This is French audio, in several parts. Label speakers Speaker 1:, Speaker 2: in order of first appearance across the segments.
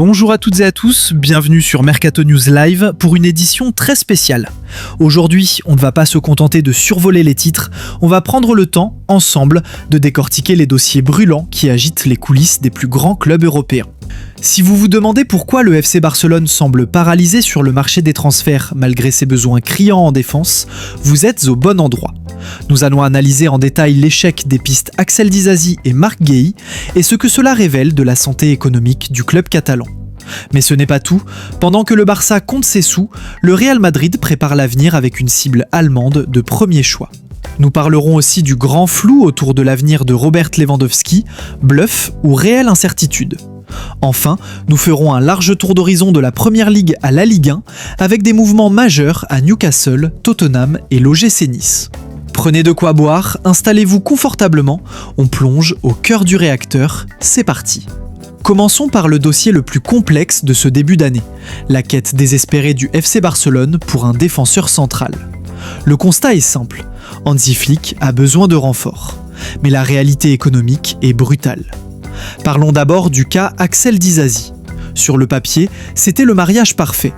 Speaker 1: Bonjour à toutes et à tous, bienvenue sur Mercato News Live pour une édition très spéciale. Aujourd'hui, on ne va pas se contenter de survoler les titres, on va prendre le temps, ensemble, de décortiquer les dossiers brûlants qui agitent les coulisses des plus grands clubs européens. Si vous vous demandez pourquoi le FC Barcelone semble paralysé sur le marché des transferts malgré ses besoins criants en défense, vous êtes au bon endroit. Nous allons analyser en détail l'échec des pistes Axel Disasi et Marc Guéhi et ce que cela révèle de la santé économique du club catalan. Mais ce n'est pas tout, pendant que le Barça compte ses sous, le Real Madrid prépare l'avenir avec une cible allemande de premier choix. Nous parlerons aussi du grand flou autour de l'avenir de Robert Lewandowski, bluff ou réelle incertitude. Enfin, nous ferons un large tour d'horizon de la Première Ligue à la Ligue 1 avec des mouvements majeurs à Newcastle, Tottenham et l'OGC Nice. Prenez de quoi boire, installez-vous confortablement, on plonge au cœur du réacteur, c'est parti. Commençons par le dossier le plus complexe de ce début d'année, la quête désespérée du FC Barcelone pour un défenseur central. Le constat est simple, Hansi Flick a besoin de renforts, mais la réalité économique est brutale. Parlons d'abord du cas Axel Disasi. Sur le papier, c'était le mariage parfait.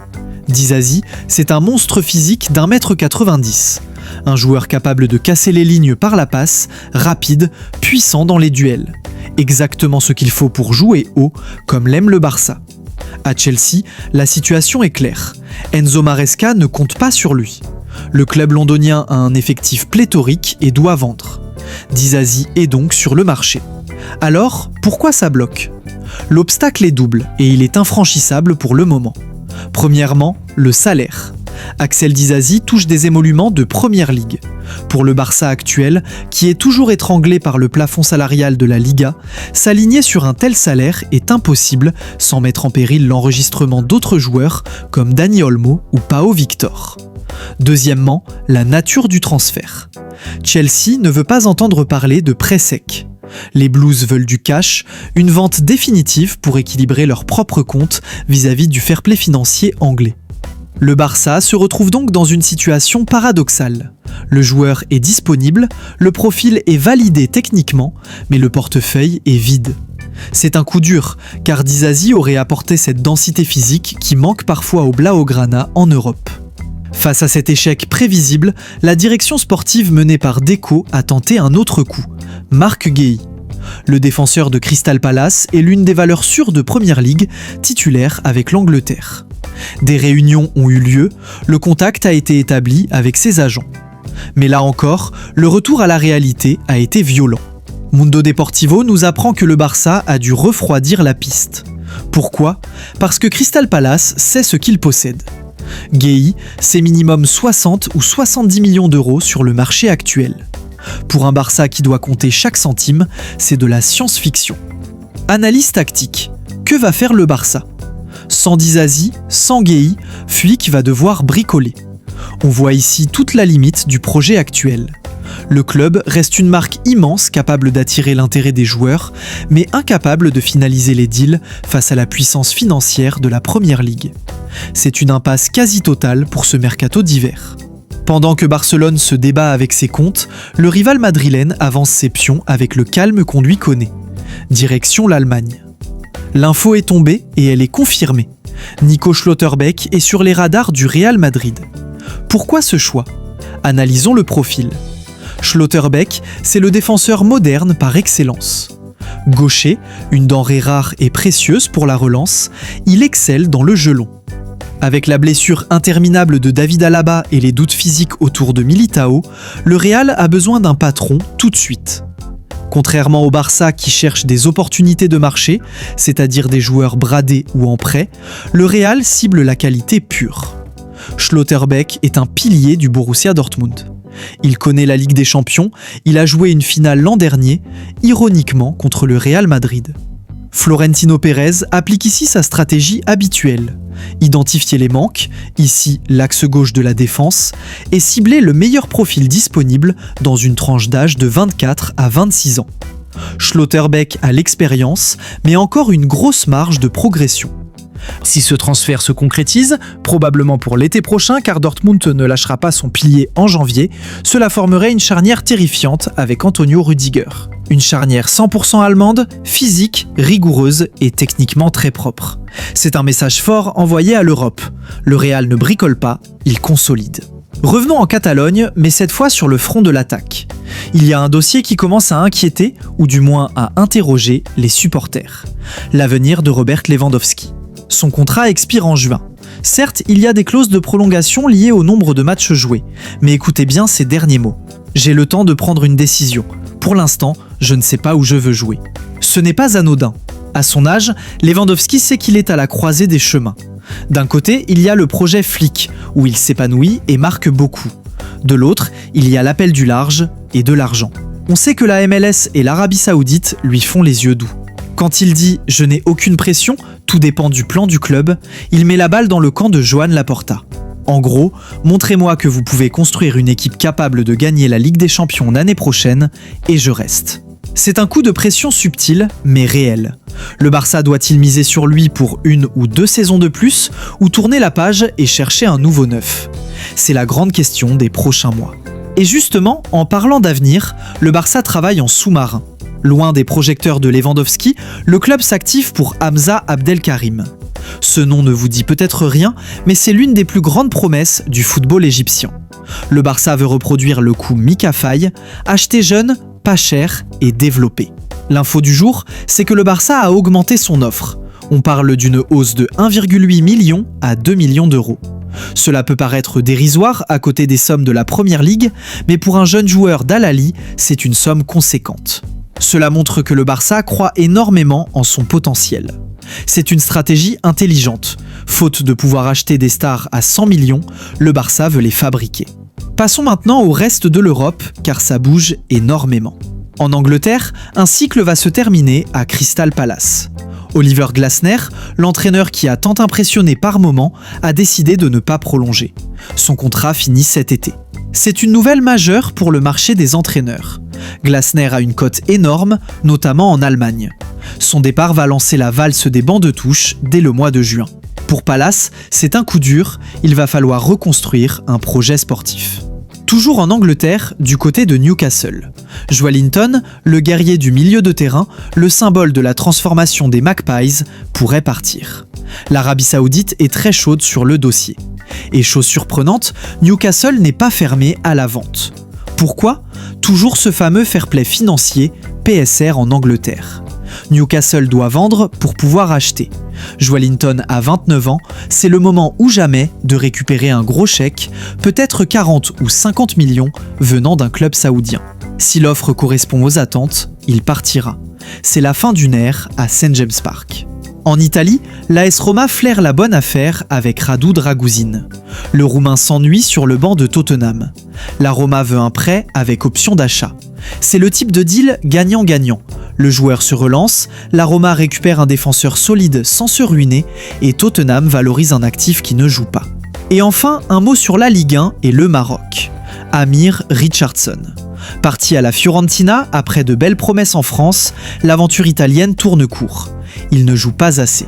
Speaker 1: Disasi, c'est un monstre physique d'1m90. Un joueur capable de casser les lignes par la passe, rapide, puissant dans les duels. Exactement ce qu'il faut pour jouer haut, comme l'aime le Barça. À Chelsea, la situation est claire. Enzo Maresca ne compte pas sur lui. Le club londonien a un effectif pléthorique et doit vendre. Disasi est donc sur le marché. Alors, pourquoi ça bloque ? L'obstacle est double et il est infranchissable pour le moment. Premièrement, le salaire. Axel Disasi touche des émoluments de Première Ligue. Pour le Barça actuel, qui est toujours étranglé par le plafond salarial de la Liga, s'aligner sur un tel salaire est impossible sans mettre en péril l'enregistrement d'autres joueurs comme Dani Olmo ou Pau Victor. Deuxièmement, la nature du transfert. Chelsea ne veut pas entendre parler de prêt sec. Les Blues veulent du cash, une vente définitive pour équilibrer leur propre compte vis-à-vis du fair play financier anglais. Le Barça se retrouve donc dans une situation paradoxale. Le joueur est disponible, le profil est validé techniquement, mais le portefeuille est vide. C'est un coup dur, car Disasi aurait apporté cette densité physique qui manque parfois au Blaugrana en Europe. Face à cet échec prévisible, la direction sportive menée par Deco a tenté un autre coup, Marc Guéhi. Le défenseur de Crystal Palace est l'une des valeurs sûres de Première Ligue, titulaire avec l'Angleterre. Des réunions ont eu lieu, le contact a été établi avec ses agents. Mais là encore, le retour à la réalité a été violent. Mundo Deportivo nous apprend que le Barça a dû refroidir la piste. Pourquoi ? Parce que Crystal Palace sait ce qu'il possède. Guéhi, c'est minimum 60 ou 70 millions d'euros sur le marché actuel. Pour un Barça qui doit compter chaque centime, c'est de la science-fiction. Analyse tactique. Que va faire le Barça ? Sans Disasi, sans Guéhi, Flick va devoir bricoler. On voit ici toute la limite du projet actuel. Le club reste une marque immense capable d'attirer l'intérêt des joueurs, mais incapable de finaliser les deals face à la puissance financière de la Première Ligue. C'est une impasse quasi totale pour ce mercato d'hiver. Pendant que Barcelone se débat avec ses comptes, le rival madrilène avance ses pions avec le calme qu'on lui connaît. Direction l'Allemagne. L'info est tombée et elle est confirmée. Nico Schlotterbeck est sur les radars du Real Madrid. Pourquoi ce choix ? Analysons le profil. Schlotterbeck, c'est le défenseur moderne par excellence. Gaucher, une denrée rare et précieuse pour la relance, il excelle dans le jeu long. Avec la blessure interminable de David Alaba et les doutes physiques autour de Militao, le Real a besoin d'un patron tout de suite. Contrairement au Barça qui cherche des opportunités de marché, c'est-à-dire des joueurs bradés ou en prêt, le Real cible la qualité pure. Schlotterbeck est un pilier du Borussia Dortmund. Il connaît la Ligue des Champions, il a joué une finale l'an dernier, ironiquement contre le Real Madrid. Florentino Pérez applique ici sa stratégie habituelle. Identifier les manques, ici l'axe gauche de la défense, et cibler le meilleur profil disponible dans une tranche d'âge de 24 à 26 ans. Schlotterbeck a l'expérience, mais encore une grosse marge de progression. Si ce transfert se concrétise, probablement pour l'été prochain car Dortmund ne lâchera pas son pilier en janvier, cela formerait une charnière terrifiante avec Antonio Rüdiger. Une charnière 100% allemande, physique, rigoureuse et techniquement très propre. C'est un message fort envoyé à l'Europe. Le Real ne bricole pas, il consolide. Revenons en Catalogne, mais cette fois sur le front de l'attaque. Il y a un dossier qui commence à inquiéter, ou du moins à interroger, les supporters. L'avenir de Robert Lewandowski. Son contrat expire en juin. Certes, il y a des clauses de prolongation liées au nombre de matchs joués, mais écoutez bien ces derniers mots. J'ai le temps de prendre une décision. Pour l'instant, je ne sais pas où je veux jouer. Ce n'est pas anodin. À son âge, Lewandowski sait qu'il est à la croisée des chemins. D'un côté, il y a le projet Flick, où il s'épanouit et marque beaucoup. De l'autre, il y a l'appel du large et de l'argent. On sait que la MLS et l'Arabie Saoudite lui font les yeux doux. Quand il dit « je n'ai aucune pression, tout dépend du plan du club », il met la balle dans le camp de Joan Laporta. En gros, montrez-moi que vous pouvez construire une équipe capable de gagner la Ligue des Champions l'année prochaine, et je reste. C'est un coup de pression subtil, mais réel. Le Barça doit-il miser sur lui pour 1 ou 2 saisons de plus, ou tourner la page et chercher un nouveau neuf? C'est la grande question des prochains mois. Et justement, en parlant d'avenir, le Barça travaille en sous-marin. Loin des projecteurs de Lewandowski, le club s'active pour Hamza Abdelkarim. Ce nom ne vous dit peut-être rien, mais c'est l'une des plus grandes promesses du football égyptien. Le Barça veut reproduire le coup Mika Faye, acheter jeune, pas cher et développé. L'info du jour, c'est que le Barça a augmenté son offre. On parle d'une hausse de 1,8 million à 2 millions d'euros. Cela peut paraître dérisoire à côté des sommes de la Première Ligue, mais pour un jeune joueur d'Al Ahly, c'est une somme conséquente. Cela montre que le Barça croit énormément en son potentiel. C'est une stratégie intelligente. Faute de pouvoir acheter des stars à 100 millions, le Barça veut les fabriquer. Passons maintenant au reste de l'Europe, car ça bouge énormément. En Angleterre, un cycle va se terminer à Crystal Palace. Oliver Glasner, l'entraîneur qui a tant impressionné par moments, a décidé de ne pas prolonger. Son contrat finit cet été. C'est une nouvelle majeure pour le marché des entraîneurs. Glasner a une cote énorme, notamment en Allemagne. Son départ va lancer la valse des bancs de touche dès le mois de juin. Pour Palace, c'est un coup dur, il va falloir reconstruire un projet sportif. Toujours en Angleterre, du côté de Newcastle. Joelinton, le guerrier du milieu de terrain, le symbole de la transformation des Magpies, pourrait partir. L'Arabie Saoudite est très chaude sur le dossier. Et chose surprenante, Newcastle n'est pas fermé à la vente. Pourquoi ? Toujours ce fameux fair play financier, PSR en Angleterre. Newcastle doit vendre pour pouvoir acheter. Joelinton a 29 ans, c'est le moment ou jamais de récupérer un gros chèque, peut-être 40 ou 50 millions venant d'un club saoudien. Si l'offre correspond aux attentes, il partira. C'est la fin d'une ère à St. James Park. En Italie, l'AS Roma flaire la bonne affaire avec Radu Draguzin. Le Roumain s'ennuie sur le banc de Tottenham. La Roma veut un prêt avec option d'achat. C'est le type de deal gagnant-gagnant. Le joueur se relance, la Roma récupère un défenseur solide sans se ruiner et Tottenham valorise un actif qui ne joue pas. Et enfin, un mot sur la Ligue 1 et le Maroc. Amir Richardson. Parti à la Fiorentina après de belles promesses en France, l'aventure italienne tourne court. Il ne joue pas assez.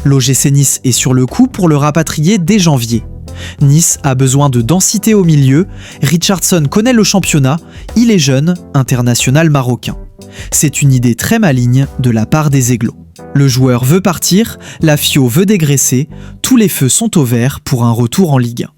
Speaker 1: L'OGC Nice est sur le coup pour le rapatrier dès janvier. Nice a besoin de densité au milieu, Richardson connaît le championnat, il est jeune, international marocain. C'est une idée très maligne de la part des Aiglots. Le joueur veut partir, la Fio veut dégraisser, tous les feux sont au vert pour un retour en Ligue 1.